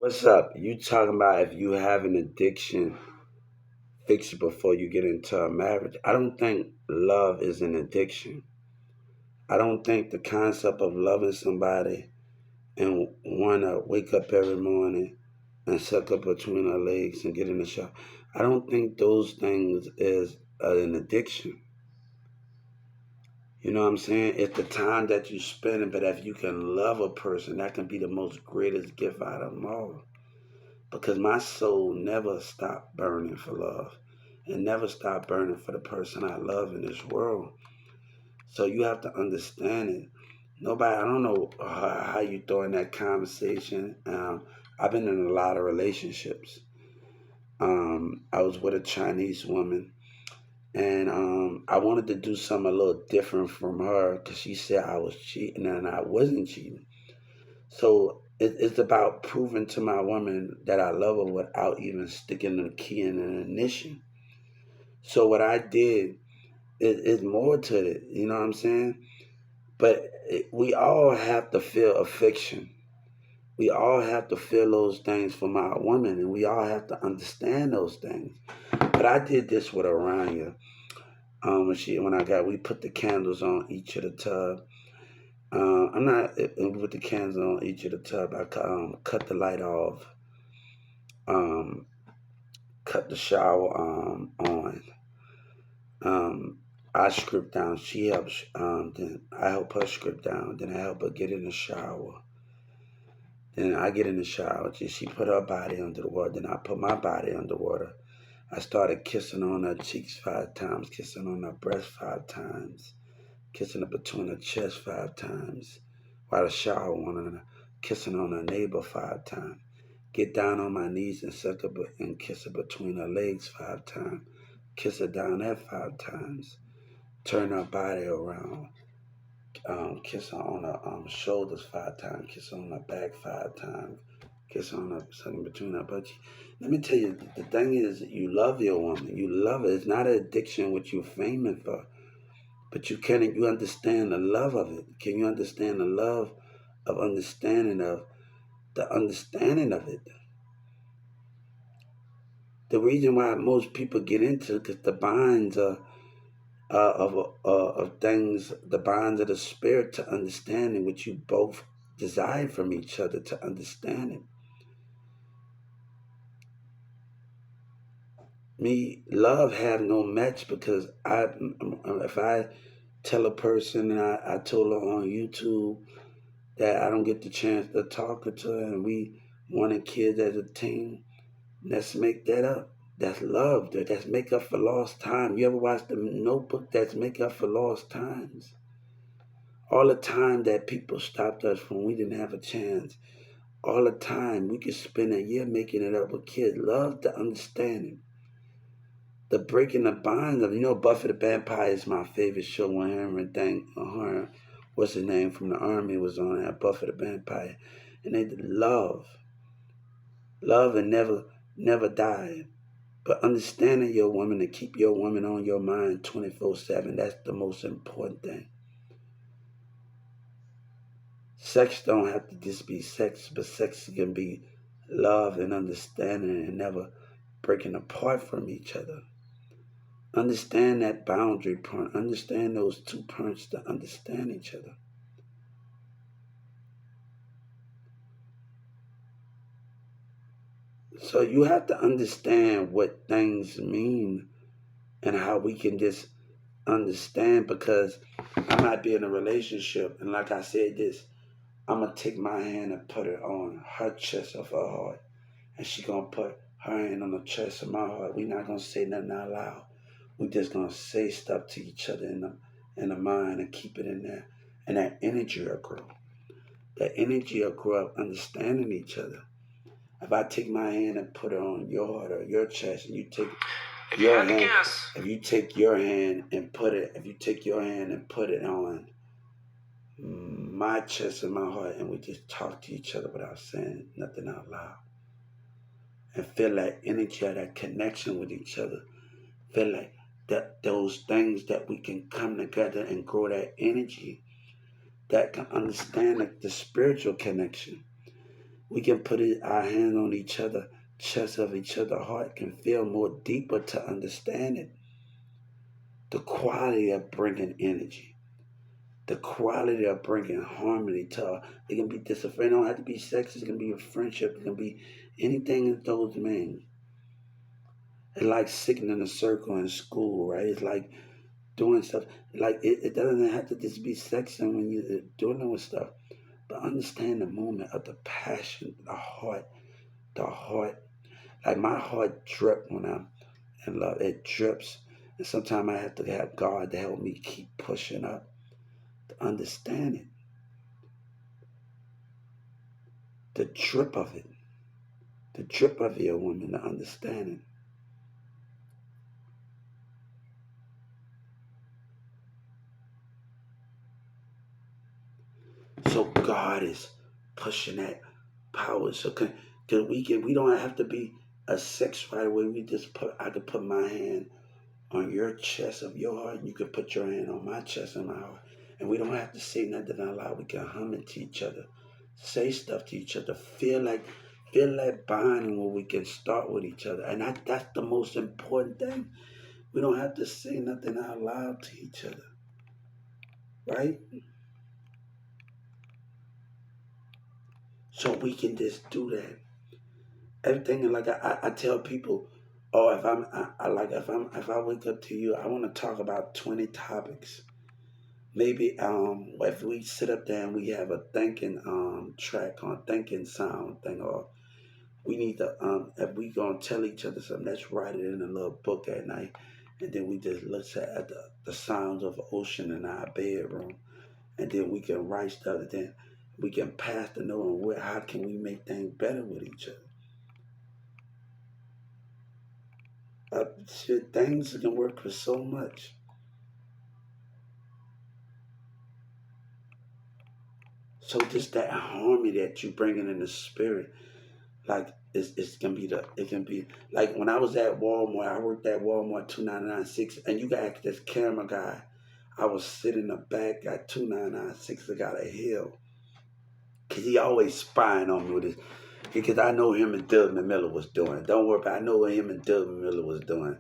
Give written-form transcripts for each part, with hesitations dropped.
What's up? You talking about if you have an addiction, fix it before you get into a marriage. I don't think love is an addiction. I don't think the concept of loving somebody and want to wake up every morning and suck up between her legs and get in the shower. I don't think those things is an addiction. You know what I'm saying? It's the time that you spend it, but if you can love a person, that can be the most greatest gift out of them all. Because my soul never stopped burning for love and never stopped burning for the person I love in this world. So you have to understand it. Nobody, I don't know how you throw in that conversation. I've been in a lot of relationships. I was with a Chinese woman, and I wanted to do something a little different from her because she said I was cheating, and I wasn't cheating. So it's about proving to my woman that I love her without even sticking the key in an ignition. So what I did is more to it, you know what I'm saying? But we all have to feel affection. We all have to feel those things from our woman, and we all have to understand those things. But I did this with Aranya. We put the candles on each of the tub. I'm not with the candles on each of the tub. I cut the light off, um, cut the shower on. Um, I strip down. She helps. Then I help her strip down. Then I help her get in the shower. Then I get in the shower. She put her body under the water. Then I put my body under water. I started kissing on her cheeks 5 times, kissing on her breast 5 times, kissing her between her chest 5 times, while the shower on her, kissing on her neighbor 5 times. Get down on my knees and suck her and kiss her between her legs 5 times. Kiss her down there 5 times. Turn her body around. Kiss her on her shoulders 5 times. Kiss her on her back 5 times. Kiss her on her something between her butt. Let me tell you, the thing is, you love your woman. You love her. It's not an addiction what you're famous for, but you understand the love of it. Can you understand the love of understanding of the understanding of it? The reason why most people get into it because the binds of things, the bonds of the spirit to understanding what you both desire from each other to understand it. Me, love have no match because if I tell a person and I told her on YouTube that I don't get the chance to talk to her and we wanted kids as a team, let's make that up. That's love. That's make up for lost time. You ever watch the Notebook? That's make up for lost times. All the time that people stopped us when we didn't have a chance. All the time we could spend a year making it up with kids. Love the understanding. The breaking the bonds of, Buffy the Vampire is my favorite show when him and her, what's his name from the army was on that Buffy the Vampire. And they love and never die. But understanding your woman and keep your woman on your mind 24/7, that's the most important thing. Sex don't have to just be sex, but sex can be love and understanding and never breaking apart from each other. Understand that boundary point. Understand those 2 points to understand each other. So you have to understand what things mean and how we can just understand because I might be in a relationship and like I said this, I'm gonna take my hand and put it on her chest of her heart, and she gonna put her hand on the chest of my heart. We not gonna say nothing out loud. We just gonna say stuff to each other in the mind and keep it in there, and that energy will grow. That energy will grow up understanding each other. If I take my hand and put it on your heart or your chest, and you take your hand, if you take your hand and put it on my chest and my heart, and we just talk to each other without saying nothing out loud, and feel that energy, that connection with each other, feel like that those things that we can come together and grow that energy, that can understand the spiritual connection. We can put our hand on each other, chest of each other heart, can feel more deeper to understand it. The quality of bringing energy, the quality of bringing harmony to it can be different. It don't have to be sex. It can be a friendship. It can be anything in those means. It's like sitting in a circle in school, right? It's like doing stuff. Like it doesn't have to just be sexing when you're doing those stuff, but understand the moment of the passion, the heart, the heart. Like my heart drip when I'm in love. It drips, and sometimes I have to have God to help me keep pushing up to understand it, the drip of it, the drip of your woman, to understand it. So God is pushing that power. So can we don't have to be a sex right away. We just put I could put my hand on your chest of your heart, and you can put your hand on my chest and my heart. And we don't have to say nothing out loud. We can hum it to each other, say stuff to each other, feel that bonding where we can start with each other. And that's the most important thing. We don't have to say nothing out loud to each other, right? So we can just do that. Everything like I tell people, oh, if I like if I wake up to you, I want to talk about 20 topics. Maybe if we sit up there and we have a thinking track on thinking sound thing, or we need to if we gonna tell each other something, let's write it in a little book at night, and then we just look at the sounds of the ocean in our bedroom, and then we can write stuff, and then we can pass the note on where how can we make things better with each other. Shit, things can work for so much. So just that harmony that you bringing in the spirit, like it's gonna be it can be like when I was at Walmart, I worked at Walmart 2996, and you got this camera guy. I was sitting in the back at 2996. I got a hill, cause he always spying on me with his. Because I know him and Doug Miller was doing. Don't worry about. I know what him and Doug Miller was doing.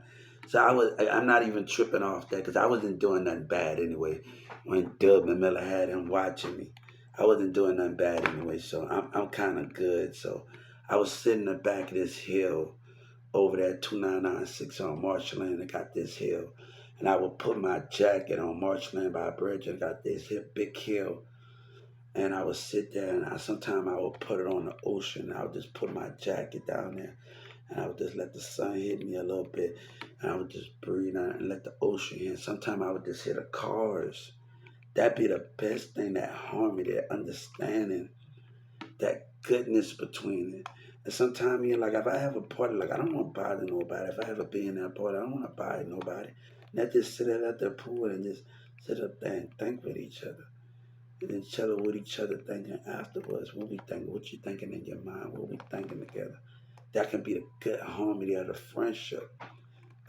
So I'm not even tripping off that because I wasn't doing nothing bad anyway. When Doug Miller had him watching me, I wasn't doing nothing bad anyway. So I'm kind of good. So I was sitting in the back of this hill over there, 2996 on Marsh Lane. I got this hill, and I would put my jacket on Marsh Lane by a bridge. And got this big hill, and I would sit there, and sometimes I would put it on the ocean. I would just put my jacket down there, and I would just let the sun hit me a little bit, and I would just breathe on it and let the ocean hit. Sometimes I would just hear the cars. That'd be the best thing, that harmony, that understanding, that goodness between it. And sometimes you're like, if I have a party, like I don't want to bother nobody. If I have a be in that party, I don't want to bother nobody. And I just sit at the pool and just sit up there and think with each other. And then chill with each other thinking afterwards. What we thinking, what you thinking in your mind, what we thinking together. That can be the good harmony of the friendship,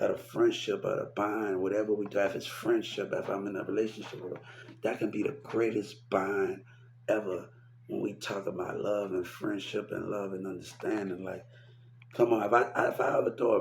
of the bond, whatever we do. If it's friendship, if I'm in a relationship with her, that can be the greatest bond ever when we talk about love and friendship and love and understanding. Like, come on, if I ever thought